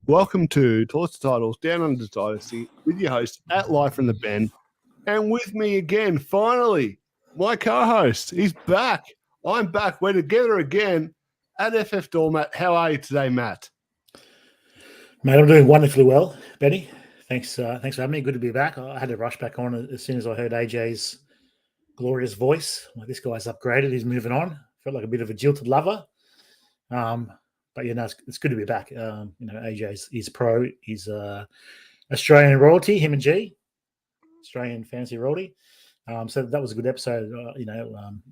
Welcome to Toss the Titles Down Under Dynasty with your host at Live from the Ben. And with me again, finally, my co-host. He's back. I'm back. We're together again at FF Doormat. How are you today, Matt? Mate, I'm doing wonderfully well, Benny. Thanks for having me. Good to be back. I had to rush back on as soon as I heard AJ's glorious voice. Like, this guy's upgraded. He's moving on. Felt like a bit of a jilted lover. But it's good to be back. AJ's pro. He's Australian royalty. Him and G, Australian fantasy royalty. So that was a good episode.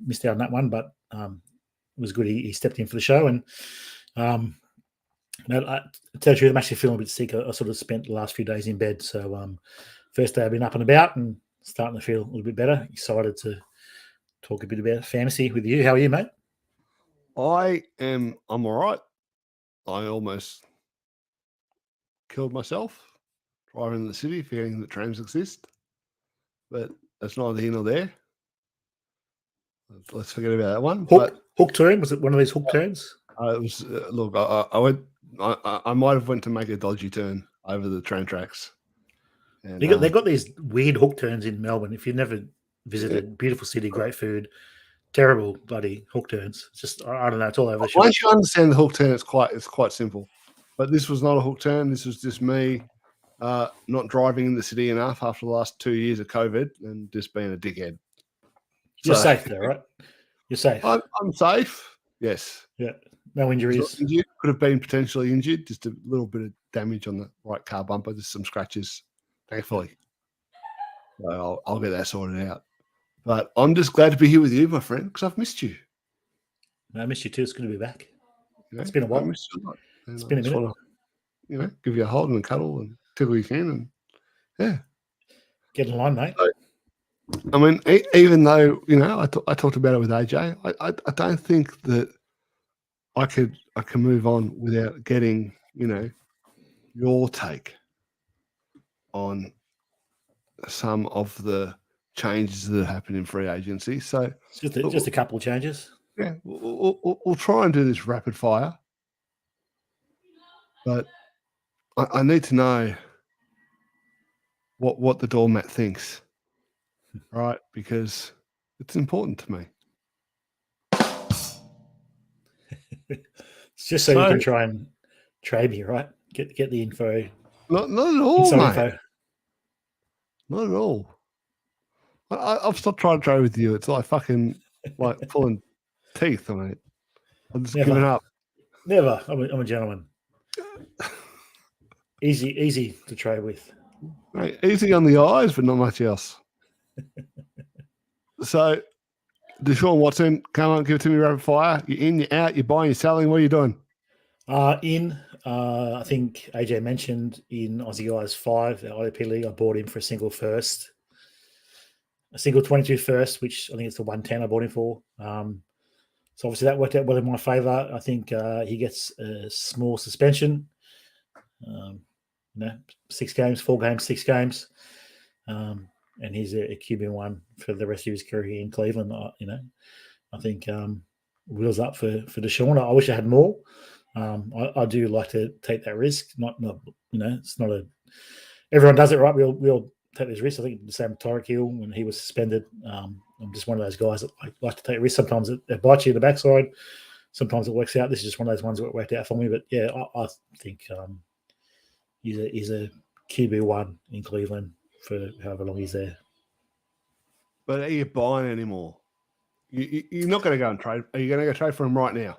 Missed out on that one, but it was good. He stepped in for the show, and to tell you the truth, I'm actually feeling a bit sick. I sort of spent the last few days in bed. So first day I've been up and about and starting to feel a little bit better. Excited to talk a bit about fantasy with you. How are you, mate? I'm all right. I almost killed myself driving in the city, forgetting that trams exist. But that's neither here nor there. Let's forget about that one. Hook turn? Was it one of these hook turns? It was. Look, I went. I might have went to make a dodgy turn over the train tracks. And, they got these weird hook turns in Melbourne. If you've never visited, beautiful city, great food, terrible bloody hook turns. It's just, I don't know. It's all over the shop. Once you understand the hook turn, it's quite simple. But this was not a hook turn. This was just me not driving in the city enough after the last 2 years of COVID and just being a dickhead. You're safe there, right? You're safe. I'm safe. Yes. Yeah. No injuries. Could have been potentially injured. Just a little bit of damage on the right car bumper. Just some scratches, thankfully. So I'll get that sorted out. But I'm just glad to be here with you, my friend, because I've missed you. I missed you too. It's good to be back. It's been a while. It's been a minute. Want to, give you a hold and a cuddle and tickle you can, and yeah, get in line, mate. So, I mean, even though I talked about it with AJ, I don't think that I can move on without getting your take on some of the changes that happened in free agency. So just a couple of changes. Yeah, we'll try and do this rapid fire, but I need to know what the doormat thinks, right? Because it's important to me. It's just so you can try and trade me, right? Get the info. Not at all, mate. Info. Not at all. I've stopped trying to trade with you. It's like fucking pulling teeth, mate. I'm just giving up. Never. I'm a gentleman. Easy to trade with. Mate, easy on the eyes, but not much else. So, Deshaun Watson, come on, give it to me rapid fire. You're in, you're out, you're buying, you're selling. What are you doing? I think AJ mentioned in Aussie Guys 5, the IDP League, I bought him for a single first. A single 22 first, which I think it's the 110 I bought him for. So obviously that worked out well in my favour. I think he gets a small suspension. 6 games, 4 games, 6 games. And he's a QB1 for the rest of his career in Cleveland. I think wheels up for Deshaun. I wish I had more. I do like to take that risk. Not it's not a. Everyone does it, right? We all take this risk. I think the same with Tyreek Hill when he was suspended. I'm just one of those guys that like to take risks. Sometimes it bites you in the backside. Sometimes it works out. This is just one of those ones that worked out for me. But yeah, I think he's a QB1 in Cleveland for however long he's there. But are you buying anymore? You're not going to go and trade. Are you going to go trade for him right now?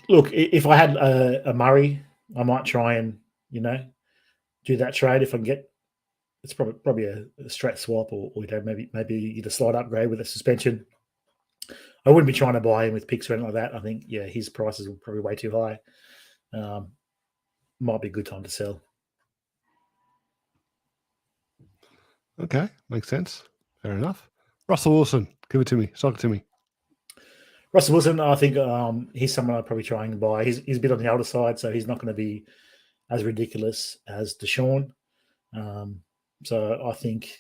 Look, if I had a Murray, I might try and do that trade if I can get. It's probably a straight swap, or maybe you a slight upgrade with a suspension. I wouldn't be trying to buy him with picks or anything like that. I think his prices are probably way too high. Might be a good time to sell. Okay, makes sense. Fair enough. Russell Wilson, give it to me. Sock it to me. Russell Wilson, I think he's someone I'd probably try and buy. He's a bit on the older side, so he's not going to be as ridiculous as Deshaun. So I think,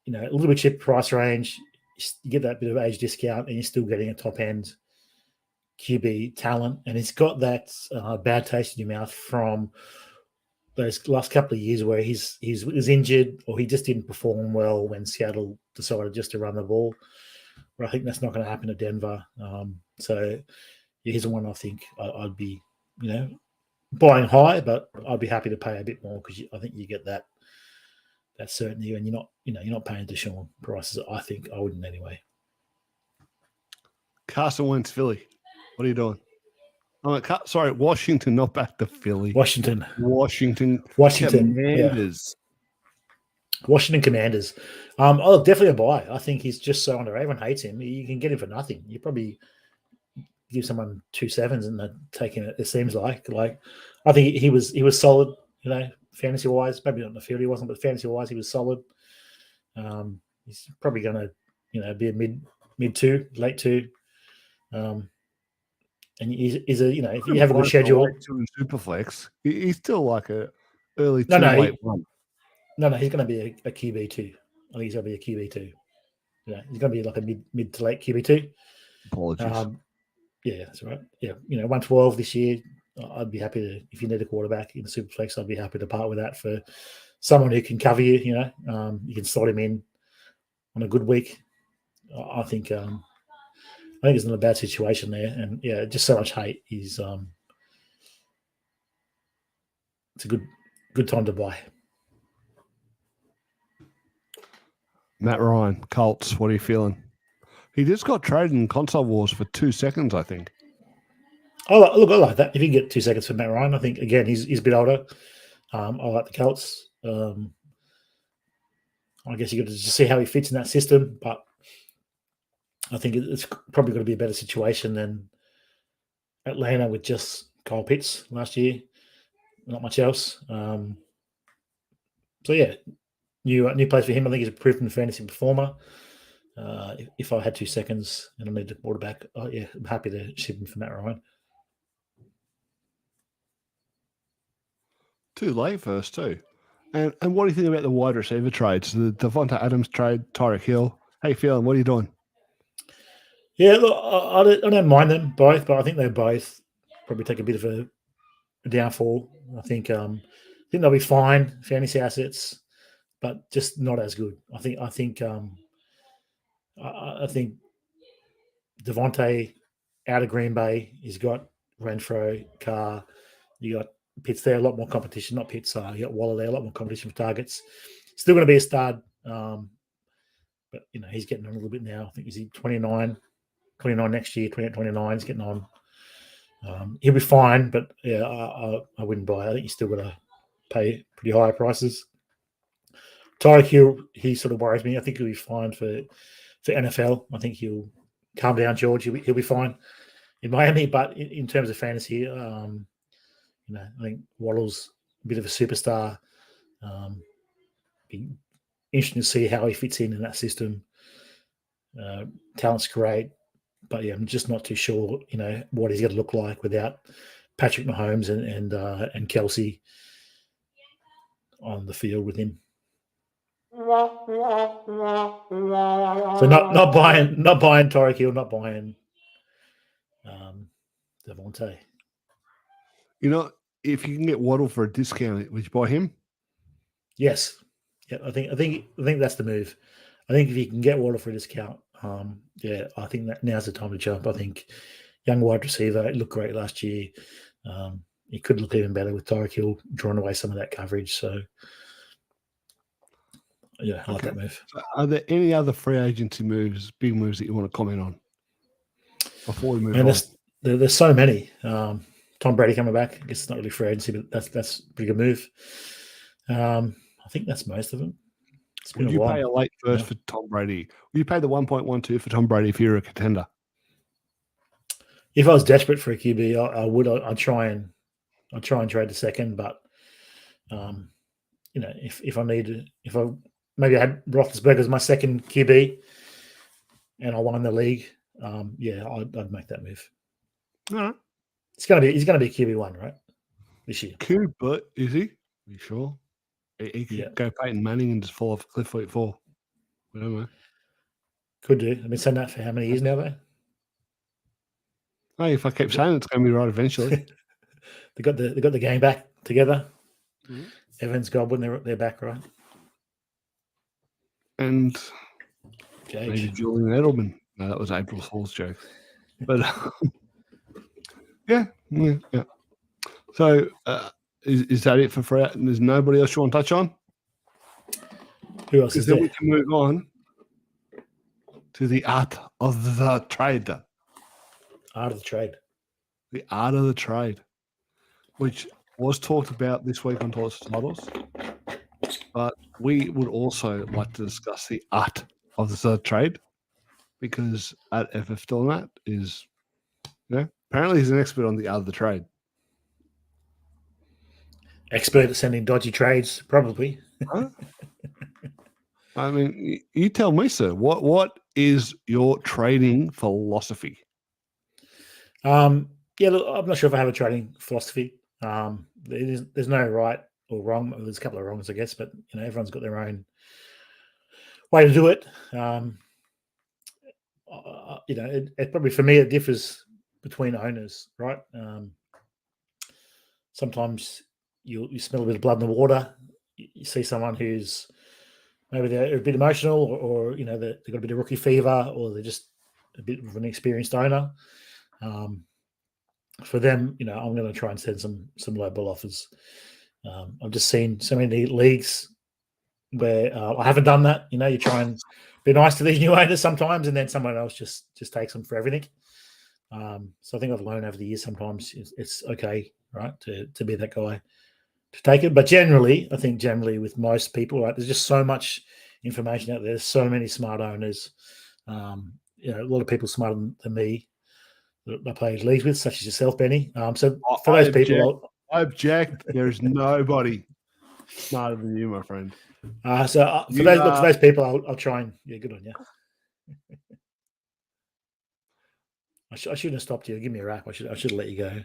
a little bit cheap price range, you get that bit of age discount, and you're still getting a top end QB talent, and he's got that bad taste in your mouth from those last couple of years where he was injured or he just didn't perform well when Seattle decided just to run the ball. But I think that's not going to happen at Denver. So he's the one I think I'd be, buying high, but I'd be happy to pay a bit more because I think you get that certainty, and you're not paying Deshaun prices. I think I wouldn't anyway. Carson Wentz, Philly. What are you doing? Sorry, Washington, not back to Philly. Washington Commanders. Yeah. Washington Commanders. Oh, definitely a buy. I think he's just so underrated. Everyone hates him. You can get him for nothing. You probably give someone 2 sevens and they're taking it. It seems like I think he was solid. Fantasy wise, maybe not in the field he wasn't, but fantasy wise he was solid. He's probably going to be a mid 2, late 2. And he's a if you have a good schedule, Superflex, he's still like a early 2, late 1. No, he's going to be a QB 2. I think he's going to be a QB 2. He's going to be like a mid to late QB 2. Apologies. Yeah, that's right. Yeah, 112 this year. I'd be happy to, if you need a quarterback in the Superflex, I'd be happy to part with that for someone who can cover you. You can slot him in on a good week. I think he's in a bad situation there, and just so much hate. It's a good time to buy. Matt Ryan, Colts. What are you feeling? He just got traded in console wars for 2 seconds, I think. Oh, look, I like that. If you can get 2 seconds for Matt Ryan, I think again he's a bit older. I like the Colts. I guess you got to just see how he fits in that system, but I think it's probably going to be a better situation than Atlanta with just Kyle Pitts last year. Not much else. So yeah, new place for him. I think he's a proven fantasy performer. If I had 2 seconds and I needed a quarterback, I'm happy to ship him for Matt Ryan. Too late first too. And what do you think about the wide receiver trades? The Devonta Adams trade, Tyreek Hill. How you feeling? What are you doing? Yeah, look, I don't mind them both, but I think they both probably take a bit of a downfall. I think they'll be fine fantasy assets, but just not as good. I think Devontae out of Green Bay, he's got Renfro, Carr, you got Pitts there, a lot more competition. Not Pitts, you got Waller there, a lot more competition for targets. Still going to be a stud, but he's getting on a little bit now. I think he's 29 next year, 28, 29. He's getting on. He'll be fine, but I wouldn't buy. I think you still got to pay pretty high prices. Tyreek Hill, he sort of worries me. I think he'll be fine for NFL. I think he'll calm down, George. He'll be fine in Miami, but in terms of fantasy, I think Waddle's a bit of a superstar. Be interesting to see how he fits in that system. Talent's great, but I'm just not too sure, what he's going to look like without Patrick Mahomes and Kelsey on the field with him. So not buying Tyreek Hill, not buying Devontae. If you can get Waddle for a discount, would you buy him? Yes. Yeah, I think that's the move. I think if you can get Waddle for a discount, I think that now's the time to jump. I think young wide receiver, it looked great last year. He could look even better with Tyreek Hill drawing away some of that coverage. So I like that move. So are there any other free agency moves, big moves that you want to comment on before we move on? There's so many. Tom Brady coming back. I guess it's not really free agency, but that's a pretty good move. I think that's most of them. Would you pay a late first for Tom Brady? Would you pay the 1.12 for Tom Brady if you're a contender? If I was desperate for a QB, I would. I'd try and trade the second, but if maybe I had Roethlisberger as my second QB, and I won the league, I'd make that move. All right. He's gonna be a QB1, right? This year. But is he? Are you sure? He could go Peyton Manning and just fall off a cliff week 4. We don't know. Could do. I've been saying that for how many years now, though? Hey, if I keep saying it's going to be right eventually. They got the gang back together. Mhm. Evans, Godwin, they're back, right? And Jage. maybe Julian Edelman. No, that was April Fool's joke. But yeah. So is that it for Freya? And there's nobody else you want to touch on? Who else Because is then there? we can move on to the art of the trade. Art of the trade. The art of the trade, which was talked about this week on Toss Titles. But we would also like to discuss the art of the trade because at FF Doormat is, apparently he's an expert on the art of the trade. Expert at sending dodgy trades, probably. Huh? I mean, you tell me, sir. What is your trading philosophy? Yeah, look, I'm not sure if I have a trading philosophy. There's no right or wrong. There's a couple of wrongs, I guess, but everyone's got their own way to do it. It probably for me it differs between owners, right? Sometimes you smell a bit of blood in the water. You see someone who's maybe they're a bit emotional, or they've got a bit of rookie fever, or they're just a bit of an experienced owner. For them, I'm going to try and send some low ball offers. I've just seen so many leagues where I haven't done that. You try and be nice to these new owners sometimes, and then someone else just takes them for everything. So I think I've learned over the years sometimes it's okay, right, to be that guy to take it. But generally with most people, right, there's just so much information out there. There's so many smart owners. A lot of people smarter than me that I play leagues with, such as yourself, Benny. So for those people, I object. There's nobody smarter than you, my friend. For those people, I'll try and good on you. I shouldn't have stopped you. Give me a wrap. I should have let you go.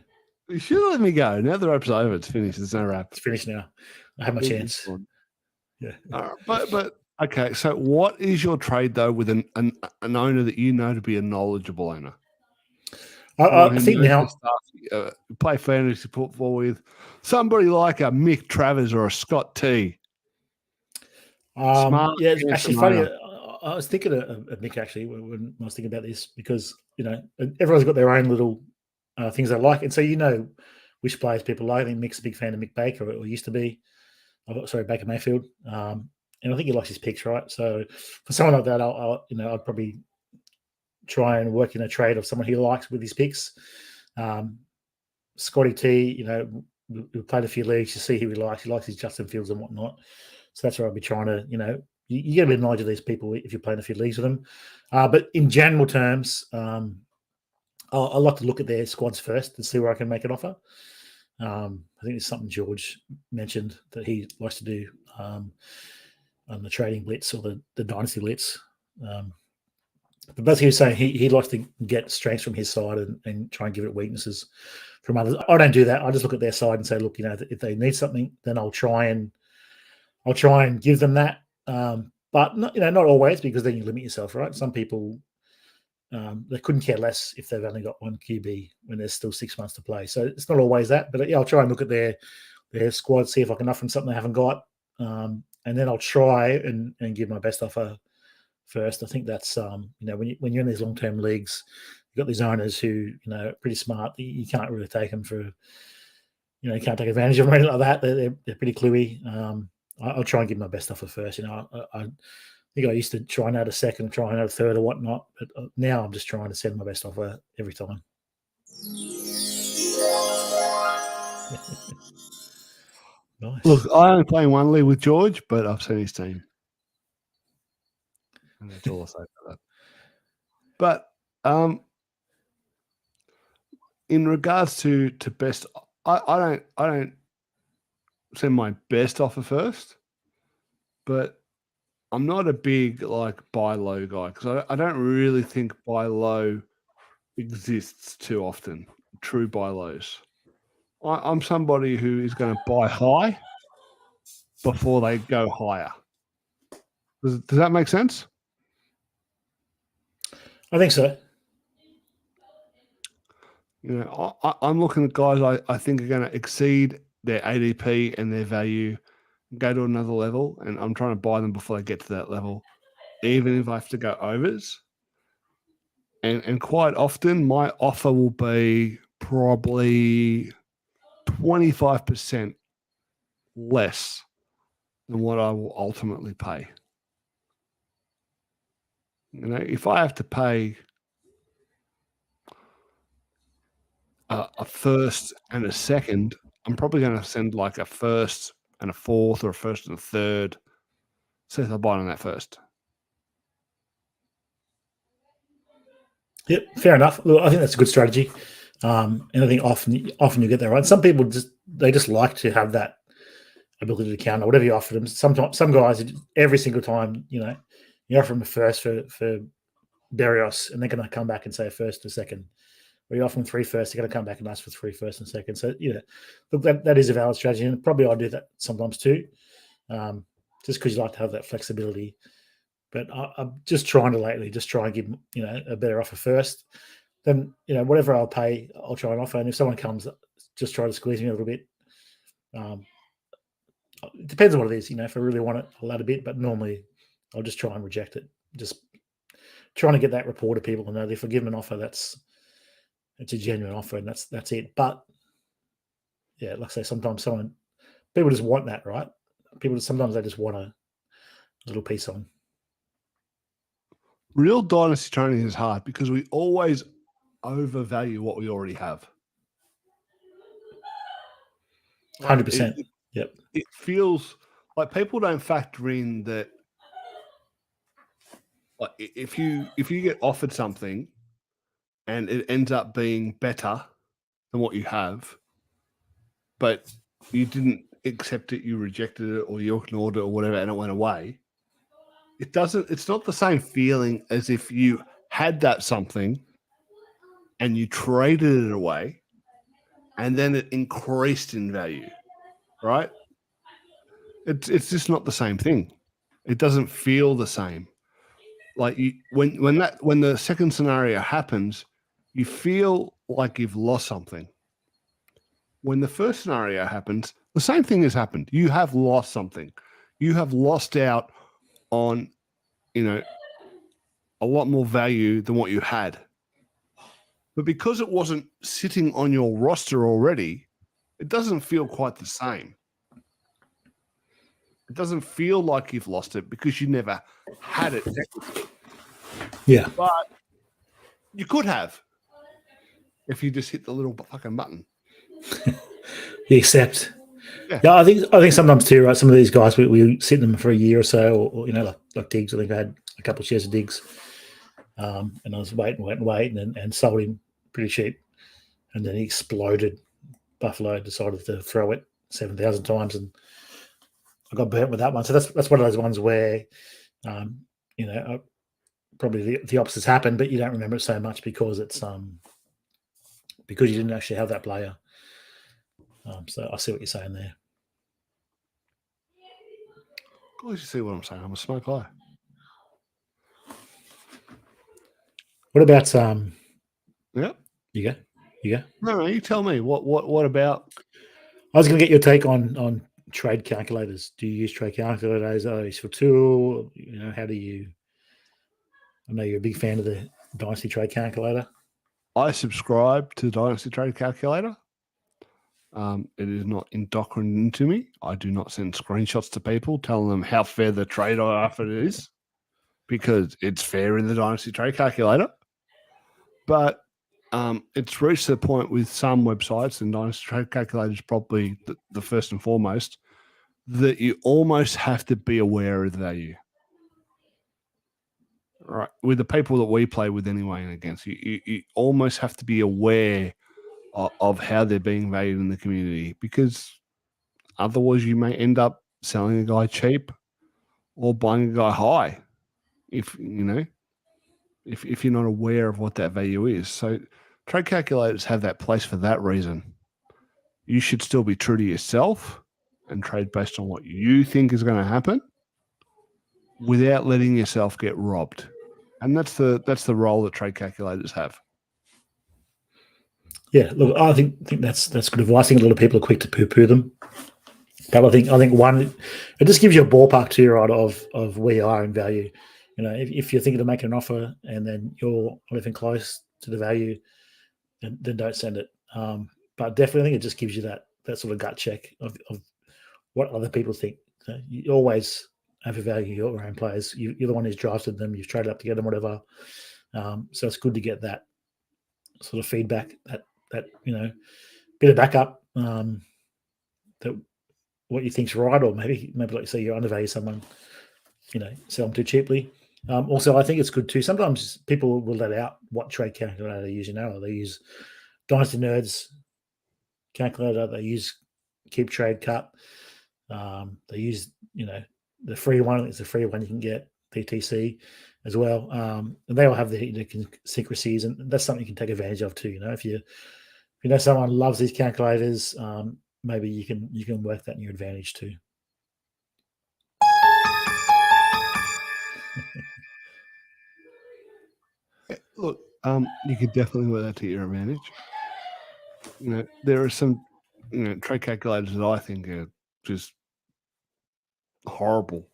You should let me go. Now the rope's over. It's finished. There's no wrap. It's finished now. I have my chance. Yeah. But okay. So what is your trade though with an owner that you know to be a knowledgeable owner? I think now play fantasy football with somebody like a Mick Travers or a Scott T. Smart, yeah, it's actually funny. I was thinking of Mick actually when I was thinking about this because everyone's got their own little things they like, and so which players people like. I think Mick's a big fan of Mick Baker, or used to be. Sorry, Baker Mayfield, and I think he likes his picks, right? So for someone like that, I'd probably try and work in a trade of someone he likes with his picks. Scotty T, we played a few leagues. You see who he likes. He likes his Justin Fields and whatnot. So that's where I'll be trying to, you get a bit of knowledge of these people if you're playing a few leagues with them. But in general terms, I like to look at their squads first and see where I can make an offer. I think it's something George mentioned that he likes to do on the trading blitz or the dynasty blitz. But basically, he was saying he likes to get strengths from his side and try and give it weaknesses from others. I don't do that. I just look at their side and say, look, if they need something, then I'll try and give them that. But not always, because then you limit yourself, right? Some people they couldn't care less if they've only got one QB when there's still 6 months to play. So it's not always that. But yeah, I'll try and look at their squad, see if I can offer them something they haven't got, and then I'll try and give my best offer first. I think that's when you're in these long-term leagues, you've got these owners who are pretty smart. You can't really take them for you can't take advantage of them or anything like that. They're pretty cluey. I'll try and give my best offer first. I think I used to try and add a second, try and add a third or whatnot, but now I'm just trying to send my best offer every time. Nice. Look, I only play one league with George, but I've seen his team. And that's all I'll say about that. But in regards to best, I don't send my best offer first, but I'm not a big buy low guy because I don't really think buy low exists too often. True buy lows. I'm somebody who is going to buy high before they go higher. Does that make sense? I think so. I'm looking at guys I think are going to exceed their ADP and their value, go to another level, and I'm trying to buy them before they get to that level, even if I have to go overs. And quite often, my offer will be probably 25% less than what I will ultimately pay. If I have to pay a first and a second, I'm probably going to send like a first and a fourth, or a first and a third. So if I buy on that first. Yep, fair enough. Look, I think that's a good strategy, and I think often you get that right. Some people just like to have that ability to counter whatever you offer them. Sometimes some guys, every single time, you offer them a first for Berrios, and they're going to come back and say a first and a second. Or you offer them 3 firsts, they're going to come back and ask for 3 firsts and second. So look, that is a valid strategy, and probably I do that sometimes too, just because you like to have that flexibility. But I'm just trying to lately try and give a better offer first. Then whatever I'll pay, I'll try and offer. And if someone comes, just try to squeeze me a little bit. It depends on what it is. If I really want it, I'll add a bit. But normally, I'll just try and reject it. Just trying to get that rapport to people and know that if I give them an offer, it's a genuine offer, and that's it. But yeah, like I say, sometimes people just want that, right? Sometimes they just want a little piece on. Real dynasty training is hard because we always overvalue what we already have. 100%. Yep. It feels like people don't factor in that. Like if you get offered something and it ends up being better than what you have, but you didn't accept it, you rejected it, or you ignored it, or whatever, and it went away. It's not the same feeling as if you had that something and you traded it away and then it increased in value, right? It's just not the same thing. It doesn't feel the same. Like when the second scenario happens, you feel like you've lost something. When the first scenario happens, the same thing has happened. You have lost something. You have lost out on, a lot more value than what you had. But because it wasn't sitting on your roster already, it doesn't feel quite the same. It doesn't feel like you've lost it because you never had it technically. Yeah. But you could have if you just hit the little fucking button. You accept. Yeah, I think sometimes too, right? Some of these guys, we sit them for a year or so, or like Diggs. I think I had a couple of shares of Diggs, and I was waiting, and sold him pretty cheap, and then he exploded. Buffalo decided to throw it 7,000 times, and I got burnt with that one. So that's one of those ones where, probably the opposites happen, but you don't remember it so much because it's because you didn't actually have that player. So I see what you're saying there. Of course, you see what I'm saying. I'm a smoke eye. What about Yeah. You go. No, you tell me. What about? I was going to get your take on trade calculators. Do you use trade calculators? Are you for tool? How do you? I know you're a big fan of the Dynasty trade calculator. I subscribe to the Dynasty Trade Calculator. It is not indoctrinated into me. I do not send screenshots to people telling them how fair the trade offer is, because it's fair in the Dynasty Trade Calculator. But it's reached the point with some websites, and Dynasty Trade Calculator is probably the first and foremost, that you almost have to be aware of the value. Right, with the people that we play with anyway and against, you almost have to be aware of how they're being valued in the community, because otherwise you may end up selling a guy cheap or buying a guy high if you're not aware of what that value is. So trade calculators have that place for that reason. You should still be true to yourself and trade based on what you think is going to happen without letting yourself get robbed. And that's the role that trade calculators have. Yeah, look, I think that's good advice. I think a lot of people are quick to poo-poo them, but I think one, it just gives you a ballpark too, right, of where you are in value. You know, if you're thinking of making an offer and then you're not even close to the value, then don't send it. But definitely, I think it just gives you that sort of gut check of what other people think. You always overvalue your own players. You're the one who's drafted them. You've traded up to get them, whatever. So it's good to get that sort of feedback, that bit of backup, that what you think's right, or maybe like you say, you undervalue someone, sell them too cheaply. Also, I think it's good too. Sometimes people will let out what trade calculator they use. They use Dynasty Nerds calculator. They use Keep Trade Cut. They use the free one. It's a free one you can get, PTC as well. And they all have the secrecies, and that's something you can take advantage of too. If you someone loves these calculators, maybe you can work that in your advantage too. Look, you could definitely work that to your advantage. There are some trade calculators that I think are just horrible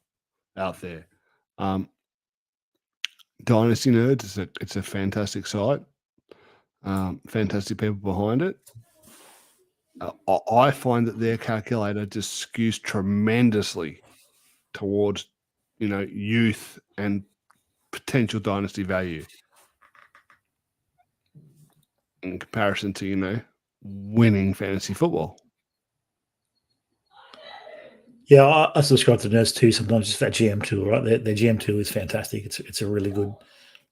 out there. Dynasty Nerds, it's a fantastic site. Fantastic people behind it. I find that their calculator just skews tremendously towards youth and potential dynasty value in comparison to winning fantasy football. Yeah, I subscribe to Nerds too. Sometimes just that GM tool, right? Their GM tool is fantastic. It's a really good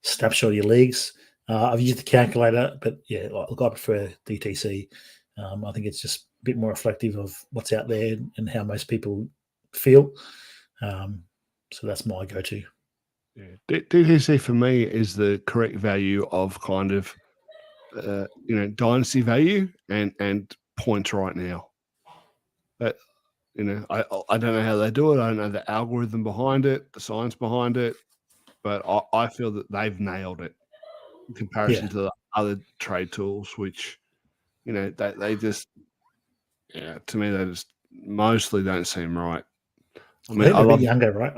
snapshot of your leagues. I've used the calculator, but yeah, look, I prefer DTC. I think it's just a bit more reflective of what's out there and how most people feel. So that's my go-to. Yeah. DTC for me is the correct value of kind of dynasty value and points right now. But I don't know how they do it. I don't know the algorithm behind it, the science behind it, but I feel that they've nailed it in comparison to the other trade tools, which they just to me they just mostly don't seem right. I mean, I love younger, right?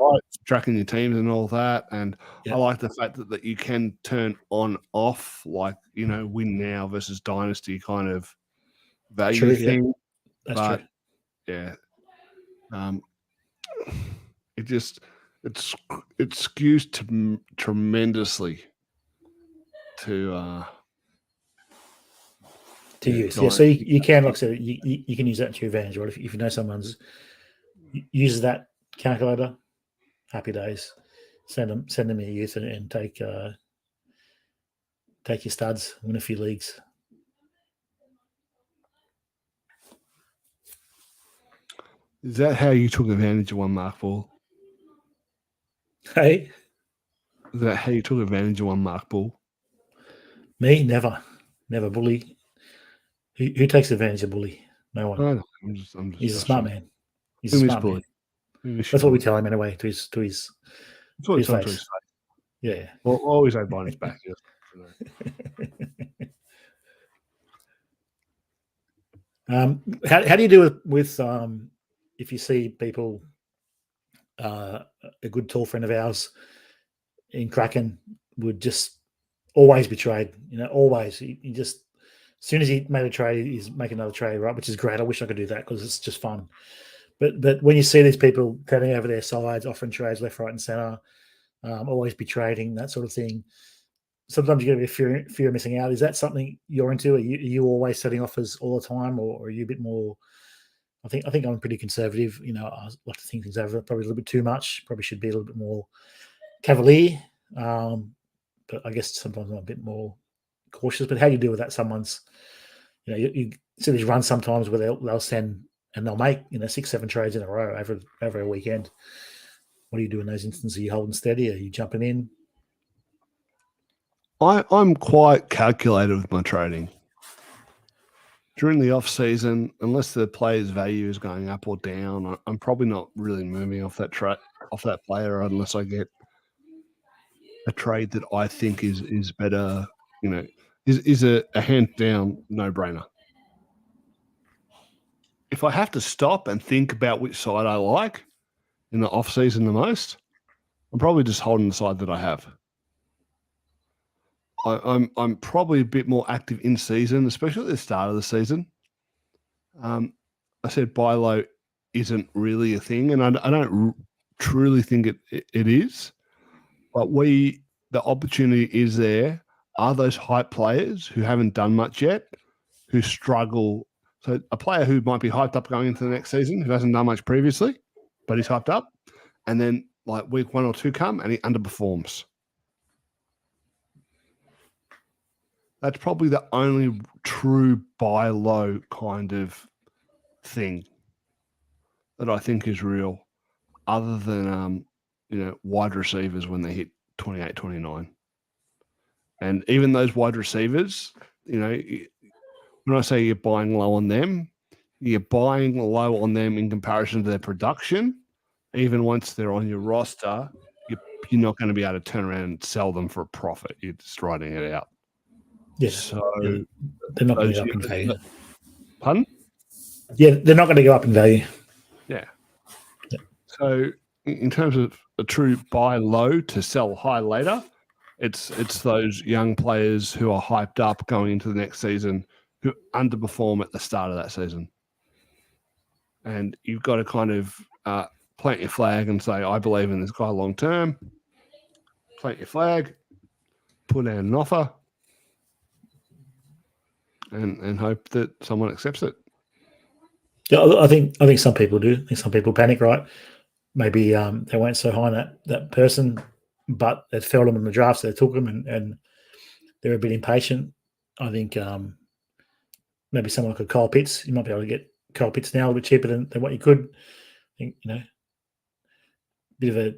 tracking your teams and all that, and I like the fact that you can turn on off, like win now versus dynasty kind of value thing. Yeah. That's but true. Yeah, it skews tremendously to use. Yeah, so you can, like I said, you can use that to your advantage, right? If you know someone's uses that calculator, happy days. Send them your youth and take your studs, win a few leagues. Is that how you took advantage of one Mark Ball? Hey? Is that how you took advantage of one Mark Ball? Me? Never. Bully. Who takes advantage of Bully? No one. I'm just He's a smart man. He's a smart man. That's what we tell him anyway, to his face. Yeah. Well, always say behind his back. How do you do with if you see people, a good tall friend of ours in Kraken would just always be trade, always. He just, as soon as he made a trade, he's making another trade, right? Which is great. I wish I could do that because it's just fun. But when you see these people turning over their sides, offering trades left, right, and center, always be trading, that sort of thing, sometimes you get a bit of fear of missing out. Is that something you're into? Are you always setting offers all the time, or are you a bit more? I think I'm pretty conservative. I like to think things over probably a little bit too much. Probably should be a little bit more cavalier. But I guess sometimes I'm a bit more cautious. But how do you deal with that? Someone's, you see these runs sometimes where they'll send and they'll make 6-7 trades in a row over a weekend. What do you do in those instances? Are you holding steady? Are you jumping in? I'm quite calculated with my trading. During the off season, unless the player's value is going up or down, I'm probably not really moving off that player unless I get a trade that I think is better. is a hands down no brainer. If I have to stop and think about which side I like in the off season the most, I'm probably just holding the side that I have. I'm probably a bit more active in season, especially at the start of the season. I said buy low isn't really a thing, and I don't truly think it is. But the opportunity is there. Are those hype players who haven't done much yet, who struggle? So a player who might be hyped up going into the next season, who hasn't done much previously, but he's hyped up, and then like week 1 or 2 come and he underperforms. That's probably the only true buy low kind of thing that I think is real, other than wide receivers when they hit 28, 29. And even those wide receivers, when I say you're buying low on them, you're buying low on them in comparison to their production. Even once they're on your roster, you're not going to be able to turn around and sell them for a profit. You're just writing it out. Yeah. So they're not going to go up in value. Pardon? Yeah, they're not going to go up in value. Yeah. So in terms of a true buy low to sell high later, it's those young players who are hyped up going into the next season who underperform at the start of that season. And you've got to kind of plant your flag and say, I believe in this guy long term. Plant your flag, put out an offer, and hope that someone accepts it. Yeah, I think some people do. I think some people panic, right? Maybe they weren't so high on that person, but it fell them in the draft, so they took them, and they're a bit impatient. I think maybe someone like a Kyle Pitts, you might be able to get Kyle Pitts now a little bit cheaper than what you could. I think, bit of a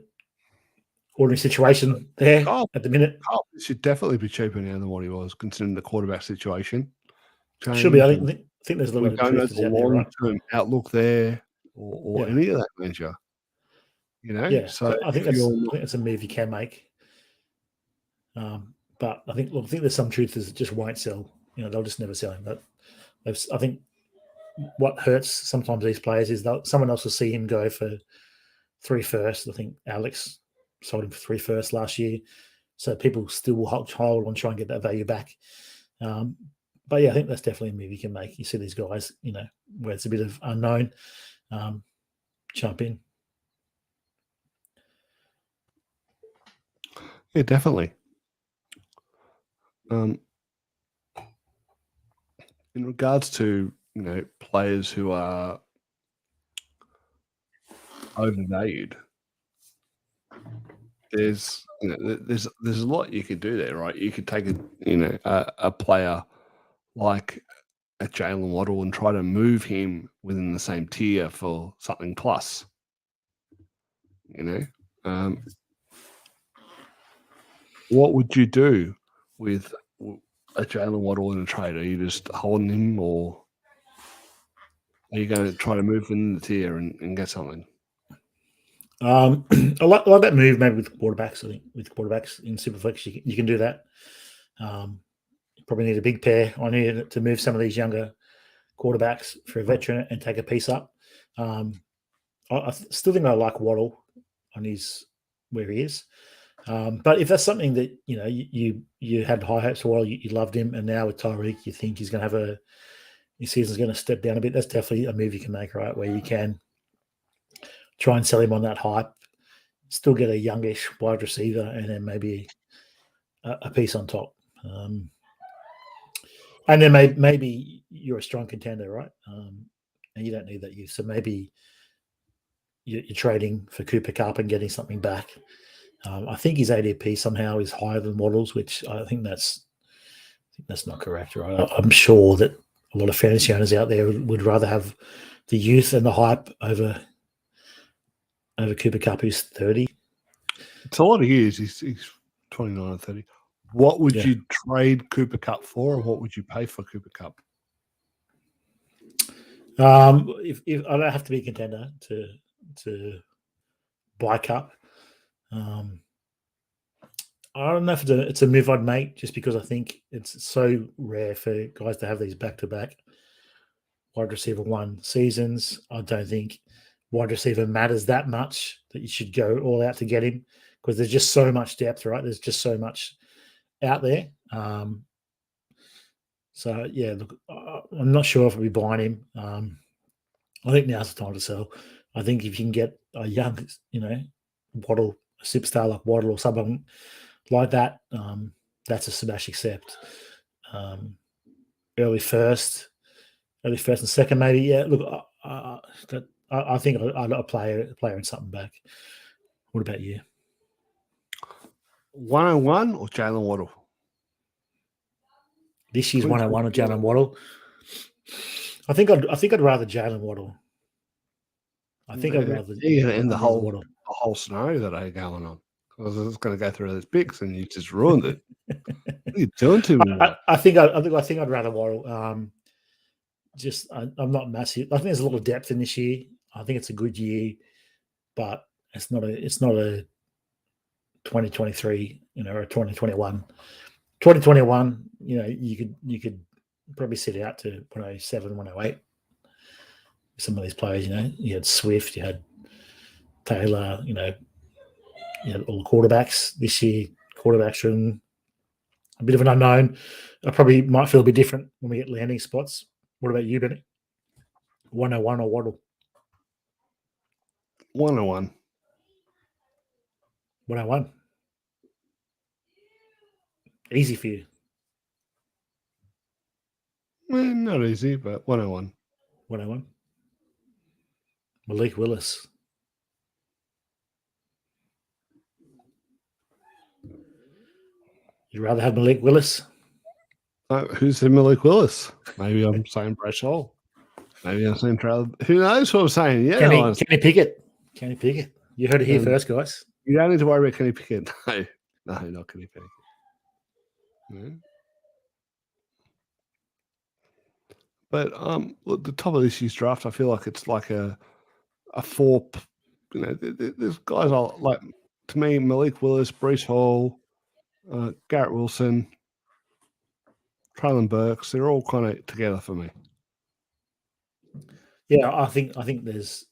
ordinary situation there at the minute. Kyle should definitely be cheaper now than what he was, considering the quarterback situation. Should be. I think there's a little bit of truth to the long-term outlook there, or any of that measure. So I think that's a move you can make. But I think there's some truth is it just won't sell. They'll just never sell him. But I think what hurts sometimes these players is that someone else will see him go for 3 firsts. I think Alex sold him for 3 firsts last year. So people still will hold on, try and get that value back. But yeah, I think that's definitely a move you can make. You see these guys, where it's a bit of unknown, jump in. Yeah, definitely. In regards to players who are overvalued, there's a lot you could do there, right? You could take a player like a Jalen Waddle and try to move him within the same tier for something plus. What would you do with a Jalen Waddle in a trade? Are you just holding him, or are you going to try to move in the tier and get something? I like that move maybe with quarterbacks. I think with quarterbacks in Superflex, you can do that. You probably need a big pair on here to move some of these younger quarterbacks for a veteran and take a piece up. I still think I like Waddle on where he is. But if that's something that you had high hopes for, you loved him, and now with Tyreek, you think he's going to have his season's going to step down a bit. That's definitely a move you can make, right? Where you can try and sell him on that hype, still get a youngish wide receiver, and then maybe a piece on top. And then maybe you're a strong contender, right? And you don't need that use. So maybe you're trading for Cooper Kupp and getting something back. I think his ADP somehow is higher than Waddle's, which I think that's not correct, right? I'm sure that a lot of fantasy owners out there would rather have the youth and the hype over Cooper Kupp, who's 30. It's a lot of years. He's 29 or 30. What would you trade Cooper Kupp for, and what would you pay for Cooper Kupp? If I don't have to be a contender to buy Kupp, I don't know if it's a move I'd make, just because I think it's so rare for guys to have these back-to-back wide receiver one seasons. I don't think wide receiver matters that much that you should go all out to get him, because there's just so much depth, right? There's just so much out there. So yeah, look, I'm not sure if I'll be buying him. I think now's the time to sell. I think if you can get a young, Waddle, a superstar like Waddle or someone like that, that's a smash accept. Early first and second, maybe. Yeah, look, I think I'd a player and something back. What about you? 101 or Jalen Waddle? This year's 101 or Jalen Waddle. I think I'd rather Jalen Waddle. I think I'd rather. You're going to end the whole scenario that I going on. I was just going to go through those picks, and you just ruined it. What are you doing to me? I think I'd rather Waddle. I'm not massive. I think there's a lot of depth in this year. I think it's a good year, but it's not a 2023, or a 2021. 2021, you could probably sit out to 107, 108. Some of these players, you had Swift, you had Taylor, you had all the quarterbacks this year. Quarterbacks are in a bit of an unknown. I probably might feel a bit different when we get landing spots. What about you, Benny? 101 or Waddle? 101. 101. Easy for you. Not easy, but 101. 101. Malik Willis. You'd rather have Malik Willis? Who's the Malik Willis? Maybe I'm saying Bryce Hall. Maybe I'm saying Trail. Who knows what I'm saying? Yeah, Kenny Pickett. Kenny Pickett. You heard it here first, guys. You don't need to worry about Kenny Pickett. No, not Kenny Pickett. No. But look, the top of this year's draft, I feel like it's like a four. There's guys like, to me, Malik Willis, Breece Hall, Garrett Wilson, Traylon Burks. They're all kind of together for me. Yeah, I think there's,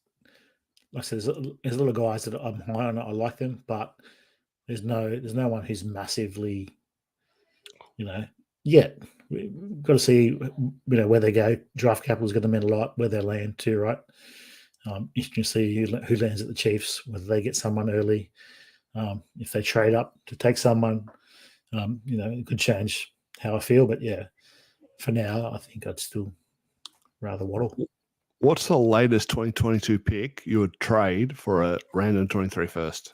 like I said, there's a lot of guys that I'm high on. I like them, but there's no one who's massively, yet. We've got to see, where they go. Draft capital is going to mean a lot, where they land too, right? You can see who lands at the Chiefs, whether they get someone early. If they trade up to take someone, it could change how I feel. But yeah, for now, I think I'd still rather Waddle. What's the latest 2022 pick you would trade for a random 23 first?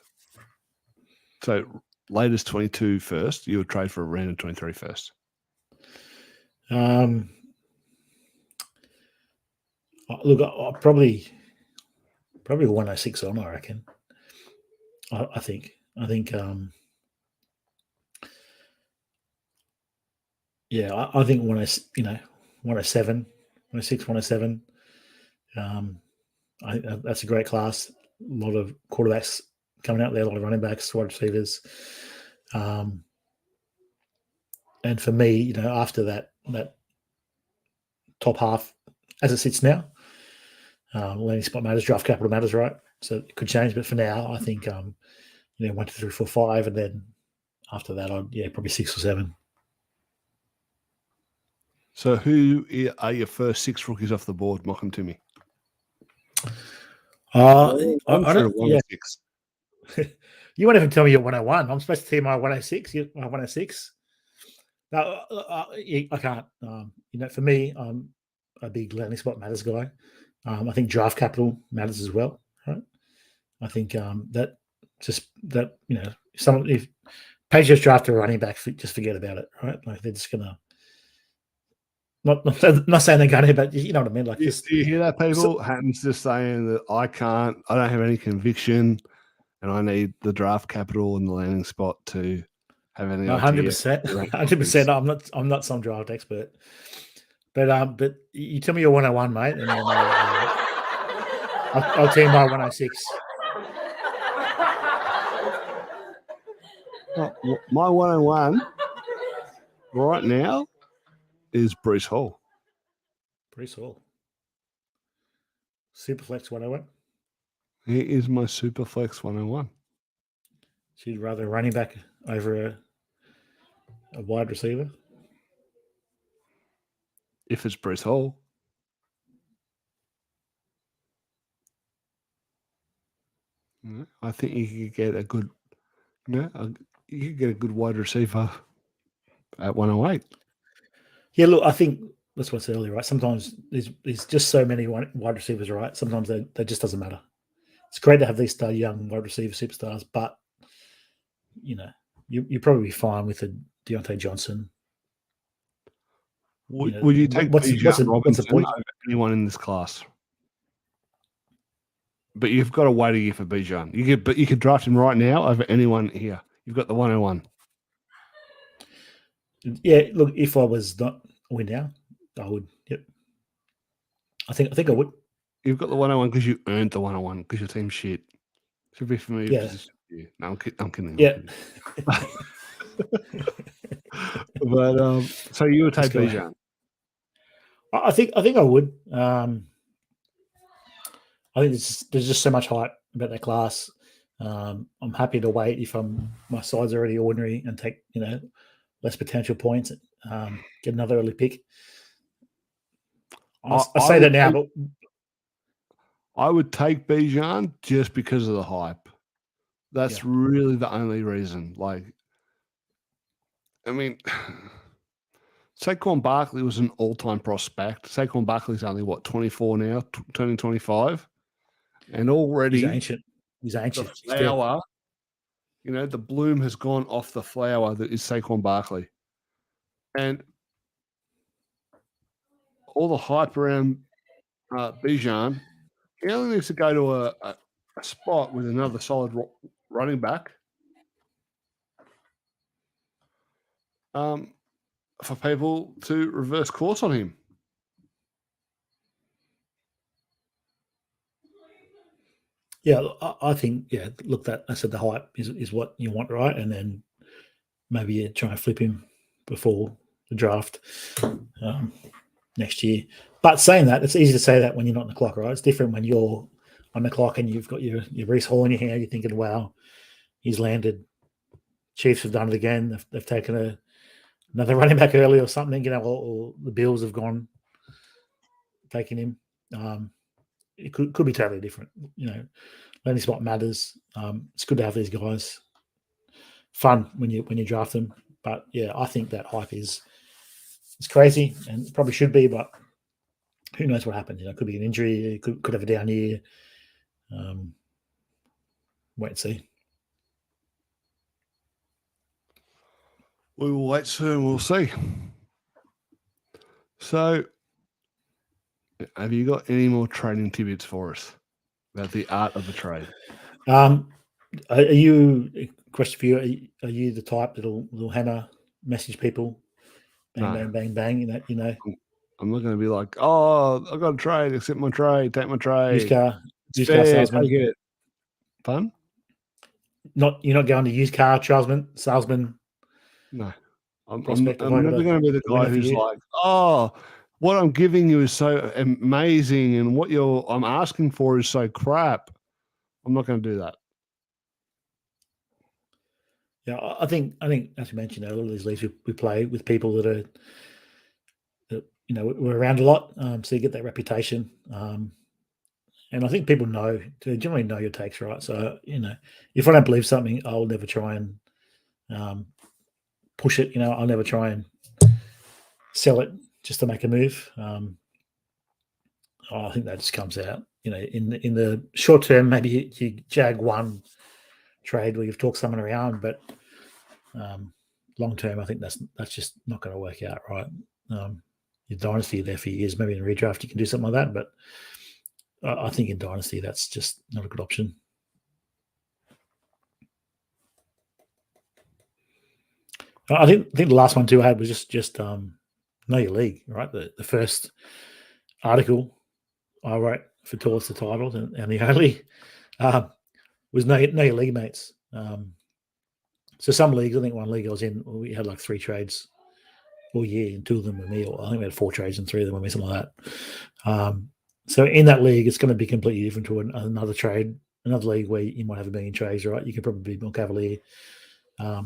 So latest 22 first, you would trade for a random 23 first. Look, I'll probably 106 on, I reckon. I think yeah, I think 107, 106, 107. I think that's a great class. A lot of quarterbacks coming out there, a lot of running backs, wide receivers. And for me, after that top half, as it sits now, landing spot matters, draft capital matters, right? So it could change, but for now, I think 1, 2, 3, 4, 5, and then after that, probably 6 or 7. So who are your first 6 rookies off the board? Mock them to me. I don't. Yeah. You won't even tell me you're 101. I'm supposed to tell you my 106. You're 106. No, I can't. For me, I'm a big landing spot matters guy. I think draft capital matters as well, right? I think if Patriots draft a running back, just forget about it, right? Like they're just gonna. Not saying they're going to, but you know what I mean. Like, do you hear that, people? Hatton's just saying that I don't have any conviction, and I need the draft capital and the landing spot to have any. 100%, 100%. I'm not some draft expert, but you tell me you're 101, mate, and then I'll tell you my 106. My 101 right now is Bruce Hall. Bruce Hall. Superflex 101. He is my Superflex 101. So you'd rather running back over a wide receiver? If it's Bruce Hall. I think you could get a good, you could get a good wide receiver at 108. Yeah, look, I think that's what I said earlier, right? Sometimes there's just so many wide receivers, right? Sometimes that just doesn't matter. It's great to have these young wide receiver superstars, but you're probably fine with a Deontay Johnson. Would you take what's the point? over anyone in this class? But you've got to wait a year for Bijan. You could draft him right now over anyone here. You've got the 101. Yeah, look, if I was not a win now, I would. Yep. I think I would. You've got the 101 because you earned the 101 because your team's shit. Should be familiar position for you. No, I'm kidding. Yeah. But so you would take Bijan? I think I would. I think there's just so much hype about that class. I'm happy to wait if my side's already ordinary and take less potential points. Get another early pick. I say that now, but I would take Bijan just because of the hype. That's really the only reason. Like, I mean, Saquon Barkley was an all-time prospect. Saquon Barkley's only, 24 now, turning 25? And already... He's ancient. The flower, the bloom has gone off the flower that is Saquon Barkley. And all the hype around Bijan, he only needs to go to a spot with another solid running back for people to reverse course on him. Yeah, I think, look, I said the hype is what you want, right? And then maybe you try and flip him before the draft next year. But saying that, it's easy to say that when you're not on the clock, right? It's different when you're on the clock and you've got your Breece Hall in your hand. You're thinking, wow, he's landed. Chiefs have done it again. They've taken another running back early or something, or the Bills have gone taking him. It could be totally different. Landing spot matters. It's good to have these guys. Fun when you draft them. But yeah, I think that hype is crazy and probably should be, but who knows what happens? It could be an injury. It could have a down year. Wait and see. We will wait soon. We'll see. So, have you got any more trading tidbits for us about the art of the trade? Are you, question for you, are you the type that'll hammer message people? Bang, bang, bang, bang, I'm not going to be like, oh, I've got a trade, accept my trade, take my trade. Used car salesman. Take it. Fun? You're not going to used car salesman. No. I'm never going to be the guy who's like, oh, what I'm giving you is so amazing and what I'm asking for is so crap. I'm not going to do that. Yeah, I think as you mentioned, a lot of these leagues we play with people that we're around a lot, so you get that reputation. And I think people generally know your takes, right? So if I don't believe something, I'll never try and push it. I'll never try and sell it just to make a move. I think that just comes out. In the short term, maybe you jag one trade where you've talked someone around, but long term, I think that's just not going to work out, right? Your dynasty there for years, maybe in a redraft you can do something like that, but I think in dynasty that's just not a good option. I think the last one too I had was just know your league, right? The first article I wrote for Towards the Title and the only was know your league mates. So some leagues, I think one league I was in, we had like 3 trades all year, and 2 of them were me. Or I think we had 4 trades and 3 of them were me, something like that. So in that league, it's going to be completely different to another trade, another league where you might have 1 million trades, right? You can probably be more cavalier. So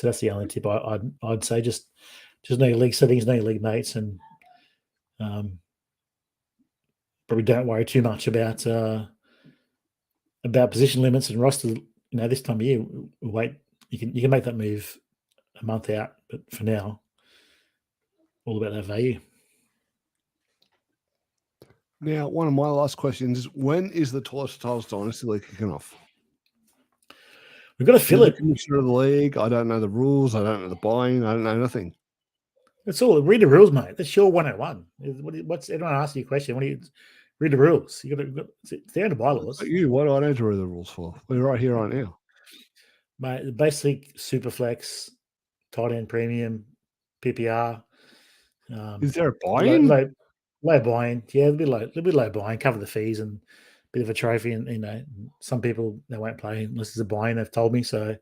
that's the only tip I'd say. Just know your league settings, know your league mates, and probably don't worry too much about position limits and roster. This time of year, wait. You can make that move a month out, but for now, all about that value. Now, one of my last questions is: when is the Titles Dynasty League kicking off? We've got to fill it. Commissioner of the league. I don't know the rules. I don't know the buying. I don't know nothing. That's all. Read the rules, mate. That's your 101. What's everyone asks you a question? What do you read the rules? It's there in the bylaws. What do I need to read the rules for? We're right here, right now. Mate, basic Superflex, tight end premium, PPR. Is there a buy-in? Low buy-in. Yeah, a little bit low buy-in, cover the fees and a bit of a trophy. And some people, they won't play unless there's a buy-in, they've told me. So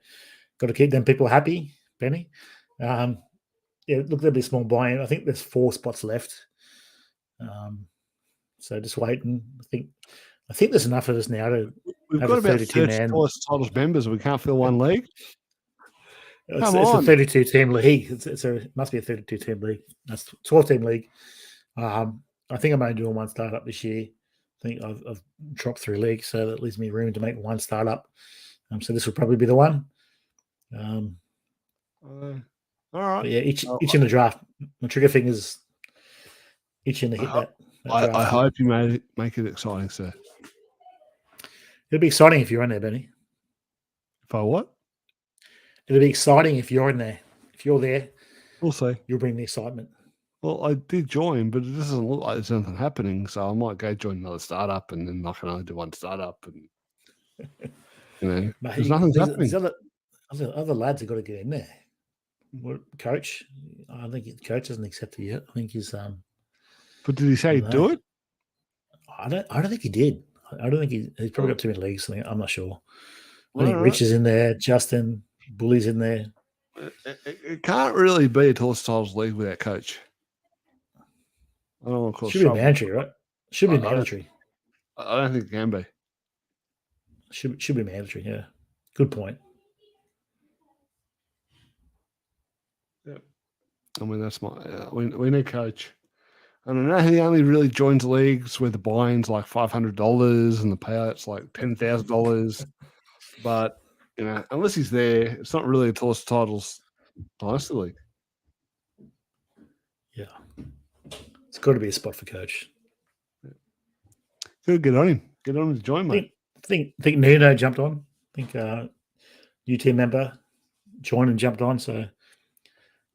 got to keep them people happy, Benny. Yeah, look, there'll be a small buy-in. I think there's 4 spots left. So just waiting. I think there's enough of us now to. We've got about 30 Titles members. We can't fill one league. It's a 32-team league. It must be a 32-team league. That's 12-team league. I think I'm only doing 1 startup this year. I think I've dropped 3 leagues, so that leaves me room to make 1 startup. So this will probably be the one. All right. But yeah, itching the draft. My trigger finger's itching to hit that. I hope you make it exciting, sir. It'll be exciting if you're in there, Benny. If I what? It'll be exciting if you're in there. If you're there, we'll see. You'll bring the excitement. Well, I did join, but it doesn't look like there's anything happening. So I might go join another startup, and then I can only do 1 startup, and Mate, there's nothing happening. These other lads have got to get in there. What coach? I think the coach hasn't accepted yet. I think he's. But did he say he'd do it? I don't think he did. I don't think he's probably got too many leagues. I'm not sure. I think Rich is in there. Justin Bully's in there. It can't really be a Titles league without coach. I don't want to call Should be mandatory, right? Should be mandatory. I don't think it can be. Should be mandatory. Yeah, good point. Yeah, I mean that's my. We need coach. I don't know. He only really joins leagues where the buy-in's like $500 and the payout's like $10,000. But unless he's there, it's not really a Titles Dynasty League. Yeah, it's got to be a spot for coach. Good, get on him. Get on him to join, mate. I think Nuno jumped on. I think UT member joined and jumped on. So a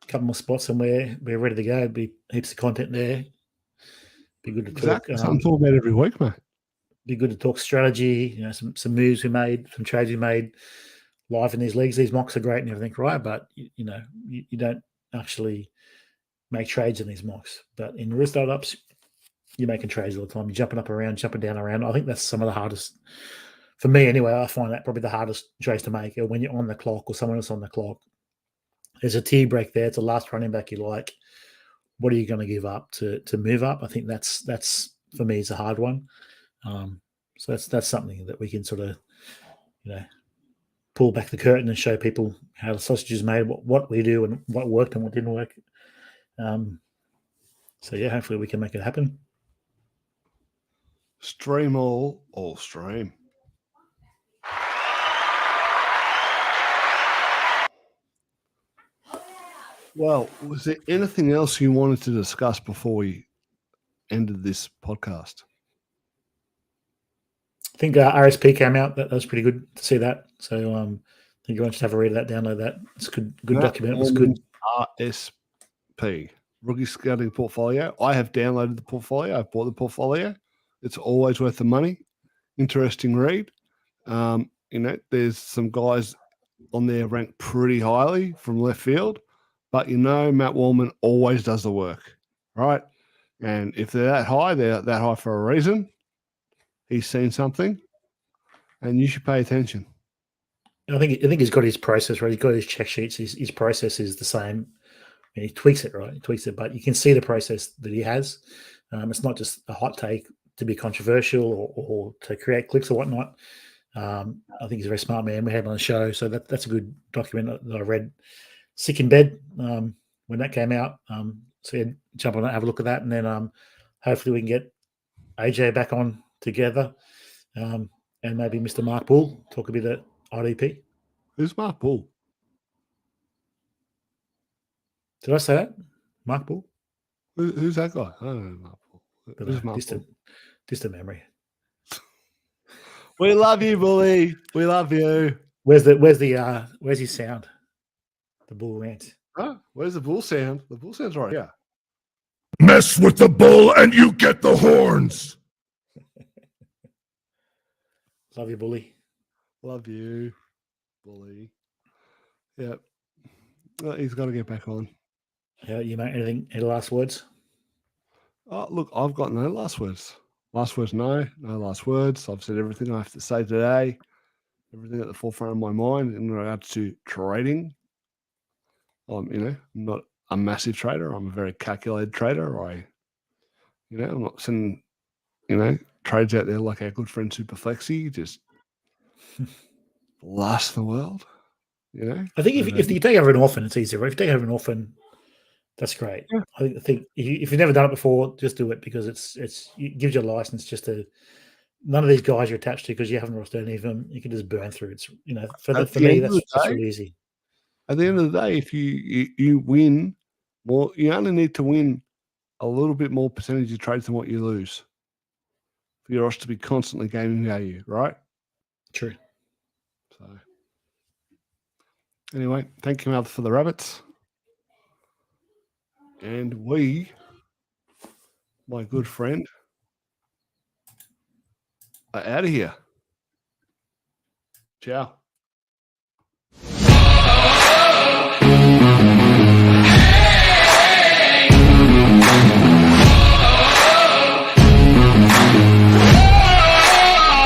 couple more spots and we're ready to go. Be heaps of content there. Be good to talk. Something to talk about every week, mate. Be good to talk strategy. Some moves we made, some trades we made live in these leagues. These mocks are great and everything, right? But you don't actually make trades in these mocks. But in real startups, you're making trades all the time. You're jumping up around, jumping down around. I think that's some of the hardest for me anyway. I find that probably the hardest trades to make when you're on the clock or someone else on the clock. There's a tier break there. It's the last running back you like. What are you going to give up to move up? I think that's for me is a hard one. So that's something that we can sort of, pull back the curtain and show people how the sausage is made, what we do and what worked and what didn't work. So yeah, hopefully we can make it happen. Stream all stream. Well, was there anything else you wanted to discuss before we ended this podcast? I think RSP came out. That was pretty good to see that. So I think you want to have a read of that, download that. It's a good document. It was good. RSP, Rookie Scouting Portfolio. I have downloaded the portfolio. I've bought the portfolio. It's always worth the money. Interesting read. There's some guys on there ranked pretty highly from left field. But Matt Wallman always does the work, right? And if they're that high, they're that high for a reason. He's seen something, and you should pay attention. I think he's got his process right. He's got his check sheets. His process is the same. And he tweaks it, right? He tweaks it, but you can see the process that he has. It's not just a hot take to be controversial or to create clicks or whatnot. I think he's a very smart man. We had him on the show, so that's a good document that I read. Sick in bed when that came out. So yeah, jump on it, have a look at that, and then hopefully we can get AJ back on together, and maybe Mr. Mark Bull talk a bit at IDP. Who's Mark Bull? Did I say that? Mark Bull? Who's that guy? I don't know Mark Bull. Who's Mark Bull? Distant memory. We love you, Bully. We love you. Where's his sound? The bull rant. Huh? Where's the bull sound? The bull sound's right here. Mess with the bull and you get the horns. Love you, Bully. Love you, Bully. Yep. Well, he's got to get back on. You mate, anything? Any last words? Oh, look, I've got no last words. Last words, no last words. I've said everything I have to say today. Everything at the forefront of my mind in regards to trading. I'm not a massive trader. I'm a very calculated trader. I'm not sending, trades out there like our good friend Superflexi, just last in the world. I think if you take over an orphan, it's easier. If you take over an orphan, that's great. Yeah. I think if you've never done it before, just do it because it gives you a license just to. None of these guys you're attached to because you haven't rostered any of them. You can just burn through. It's for me that's really easy. At the end of the day, if you win more, you only need to win a little bit more percentage of trades than what you lose for your roster to be constantly gaining value, right? True. So, anyway, thank you, Mother, for the rabbits. And we, my good friend, are out of here. Ciao.